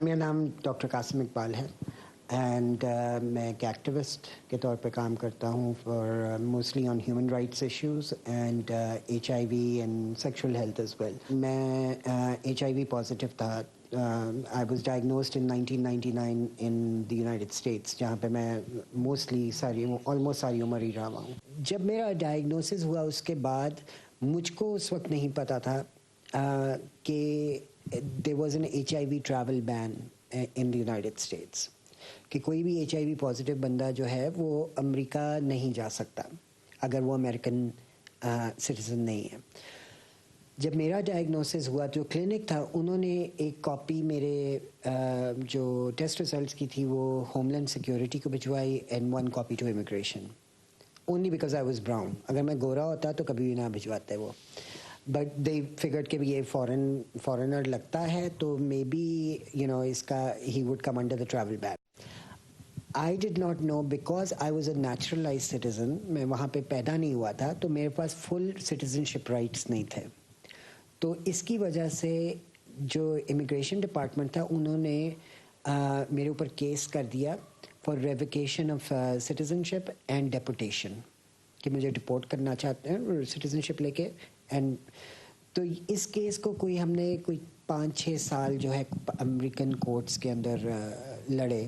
मेरा नाम डॉक्टर कासिम इकबाल है एंड मैं एक एक्टिविस्ट के तौर पे काम करता हूँ for mostly on human rights issues and HIV and sexual health as well. मैं HIV पॉजिटिव था। I was diagnosed in 1999 in the United States, जहाँ पे मैं ऑलमोस्ट सारी उम्र ही रहा हूँ। जब मेरा डायग्नोसिस हुआ उसके बाद मुझको उस वक्त नहीं पता था कि there was an HIV travel ban in the United States, कि कोई भी HIV पॉजिटिव बंदा जो है वो अमेरिका नहीं जा सकता अगर वो अमेरिकन सिटीज़न नहीं है। जब मेरा डायग्नोसिस हुआ जो क्लिनिक था उन्होंने एक कॉपी मेरे जो टेस्ट रिजल्ट्स की थी वो होमलैंड सिक्योरिटी को भिजवाई and 1 copy to immigration, only because I was brown. अगर मैं गोरा होता तो कभी भी ना भिजवाते वो, बट दे फिगर्ड कि ये फॉरेनर लगता है तो मे बी इसका he would come under the travel ban. I did not know because I was a neutralise citizen, मैं वहाँ पे पैदा नहीं हुआ था तो मेरे पास फुल सिटीजनशिप राइट्स नहीं थे। तो इसकी वजह से जो इमिग्रेशन डिपार्टमेंट था उन्होंने मेरे ऊपर केस कर दिया for revocation of citizenship and deputation, कि मुझे डिपोर्ट करना चाहते हैं सिटीजनशिप लेके। एंड तो इस केस को हमने 5-6 साल जो है अमेरिकन कोर्ट्स के अंदर लड़े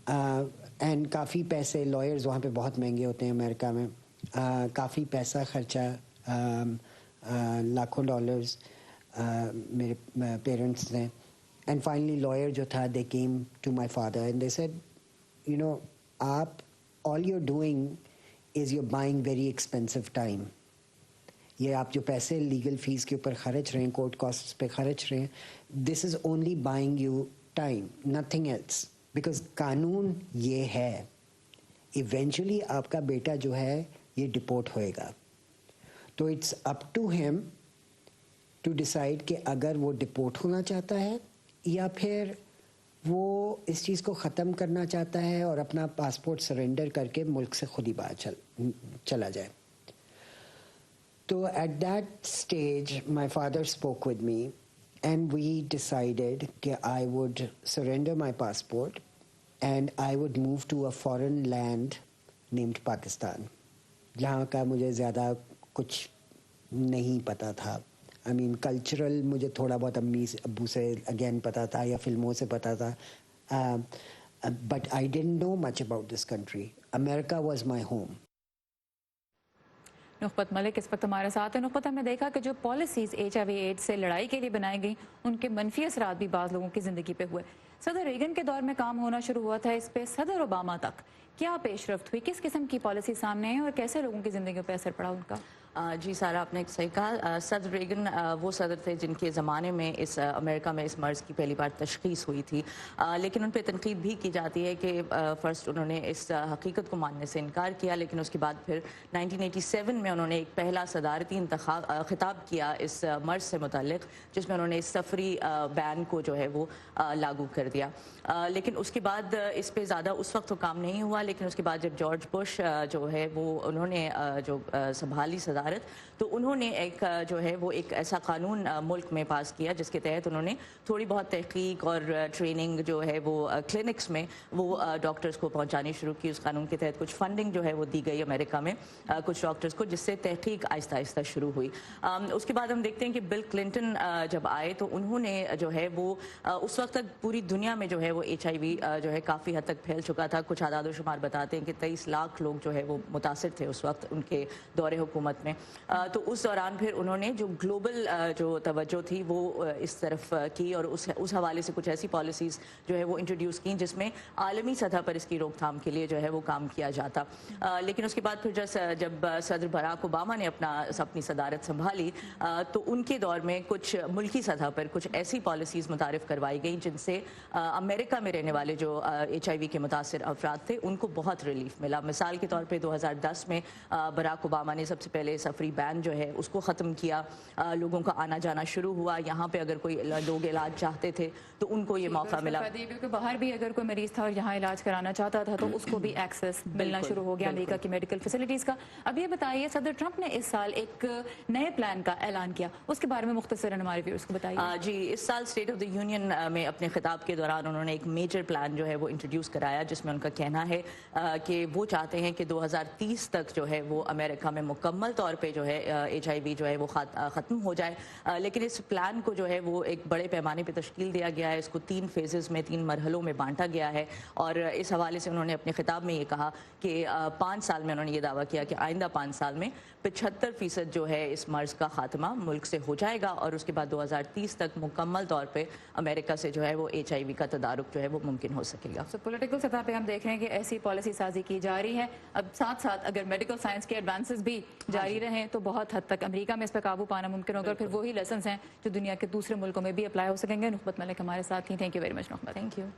एंड काफ़ी पैसे, लॉयर्स वहाँ पे बहुत महंगे होते हैं अमेरिका में, काफ़ी पैसा खर्चा, लाखों डॉलर्स मेरे पेरेंट्स ने। एंड फाइनली लॉयर जो था they came to my father and they said आप all you are doing is you buying very expensive time. ये आप जो पैसे लीगल फीस के ऊपर खर्च रहे हैं, कोर्ट कॉस्ट्स पे खर्च रहे हैं, this is only buying you time, nothing else. Because कानून ये है इवेंचुअली आपका बेटा जो है ये डिपोर्ट होएगा, तो it's up to him to decide कि अगर वो डिपोर्ट होना चाहता है या फिर वो इस चीज़ को ख़त्म करना चाहता है और अपना पासपोर्ट सरेंडर करके मुल्क से खुद ही बाहर चला जाए। So at that stage, my father spoke with me and we decided that I would surrender my passport and I would move to a foreign land named Pakistan, जहाँ का मुझे ज़्यादा कुछ नहीं पता था। I mean, cultural मुझे थोड़ा बहुत अम्मी अब्बू से again पता था या फिल्मों से पता था, but I didn't know much about this country. America was my home. नुखबत Malik इस वक्त हमारे साथ है। नुखबत, हमने देखा कि जो पॉलिसीज़ HIV एड्स से लड़ाई के लिए बनाई गई उनके मनफी असरात भी बाज़ लोगों की ज़िंदगी पे हुए। सदर रेगन के दौर में काम होना शुरू हुआ था इस पे, सदर ओबामा तक क्या पेशरफ्त हुई, किस किस्म की पॉलिसी सामने आई और कैसे लोगों की ज़िंदगी पे असर पड़ा उनका? जी सारा, आपने एक सही कहा। सदर रेगन वो सदर थे जिनके ज़माने में इस अमेरिका में इस मर्ज़ की पहली बार तशख़ीस हुई थी, लेकिन उन पर तनकीद भी की जाती है कि फ़र्स्ट उन्होंने इस हकीकत को मानने से इनकार किया, लेकिन उसके बाद फिर 1987 में उन्होंने एक पहला सदारती खिताब किया इस मर्ज़ से मुतल्लिक़, जिसमें उन्होंने इस सफरी बैन को जो है वो लागू कर दिया। लेकिन उसके बाद इस पर ज़्यादा उस वक्त तो काम नहीं हुआ, लेकिन उसके बाद जब जॉर्ज बुश जो है वो उन्होंने जो संभाली सदारत, तो उन्होंने एक जो है वो एक ऐसा कानून मुल्क में पास किया जिसके तहत उन्होंने थोड़ी बहुत तहकीक और ट्रेनिंग जो है वो क्लिनिक्स में वो डॉक्टर्स को पहुंचानी शुरू की। उस कानून के तहत कुछ फंडिंग जो है वो दी गई अमेरिका में कुछ डॉक्टर्स को, जिससे तहकीक आहिस्ता आहिस्ता शुरू हुई। उसके बाद हम देखते हैं कि बिल क्लिंटन जब आए तो उन्होंने जो है वो उस वक्त तक पूरी दुनिया में जो है वो HIV जो है काफ़ी हद तक फैल चुका था। कुछ आदाद शुमार बताते हैं कि 23 लाख लोग जो है वो मुतासिर थे उस वक्त उनके दौरे हुकूमत में। तो उस दौरान फिर उन्होंने जो ग्लोबल जो तवज्जो थी वो इस तरफ की और उस हवाले से कुछ ऐसी पॉलिसीज़ जो है वो इंट्रोड्यूस की जिसमें आलमी सतह पर इसकी रोकथाम के लिए जो है वो काम किया जाता। लेकिन उसके बाद फिर जब सदर बराक ओबामा ने अपनी सदारत संभाली तो उनके दौर में कुछ मुल्की सतह पर कुछ ऐसी पॉलिसीज़ मुतारिफ करवाई गई जिनसे अमेरिका में रहने वाले जो HIV के मुतासिर अफराद थे उनको बहुत रिलीफ मिला। मिसाल के तौर पर 2010 में बराक ओबामा ने सबसे पहले سفری بین جو ہے اس کو ختم کیا، لوگوں کا آنا جانا شروع ہوا، یہاں پہ اگر کوئی لوگ علاج چاہتے تھے تو ان کو یہ موقع ملا۔ کیونکہ باہر بھی اگر کوئی مریض تھا اور یہاں علاج کرانا چاہتا تھا تو اس کو بھی ایکسس ملنا شروع ہو گیا امریکہ کی میڈیکل فیسلٹیز کا۔ اب یہ بتائیے صدر ٹرمپ نے اس سال ایک نئے پلان کا اعلان کیا، اس کے بارے میں مختصراً ہمارے ویورز کو بتائیے۔ جی، اس سال اسٹیٹ آف دی یونین میں اپنے خطاب کے دوران انہوں نے ایک میجر پلان جو ہے وہ انٹروڈیوس کرایا، جس میں ان کا کہنا ہے کہ وہ چاہتے ہیں کہ 2030 تک جو ہے وہ امریکہ میں مکمل طور پہ جو ہے HIV جو ہے وہ ختم ہو جائے، لیکن اس پلان کو جو ہے وہ ایک بڑے پیمانے پہ تشکیل دیا گیا ہے، اس کو 3 فیزز میں 3 مرحلوں میں بانٹا گیا ہے، اور اس حوالے سے انہوں نے اپنے خطاب میں یہ کہا کہ 5 سال میں انہوں نے یہ دعویٰ کیا کہ آئندہ 5 سال میں 75% جو ہے اس مرض کا خاتمہ ملک سے ہو جائے گا، اور اس کے بعد 2030 تک مکمل طور پہ امریکہ سے جو ہے وہ HIV کا تدارک جو ہے وہ ممکن ہو سکے گا۔ پولیٹیکل سطح پہ ہم دیکھ رہے ہیں کہ ایسی پالیسی سازی کی جا رہی ہے، اب ساتھ ساتھ اگر میڈیکل سائنس کے ایڈوانسز بھی جاری رہیں تو بہت حد تک امریکہ میں اس پہ قابو پانا ممکن ہوگا، پھر وہی لیسنز ہیں جو دنیا کے دوسرے ملکوں میں بھی اپلائی ہو سکیں گے۔ نخبت ملک ہمارے ساتھ ہی، thank you very much Nukhbat. Thank you.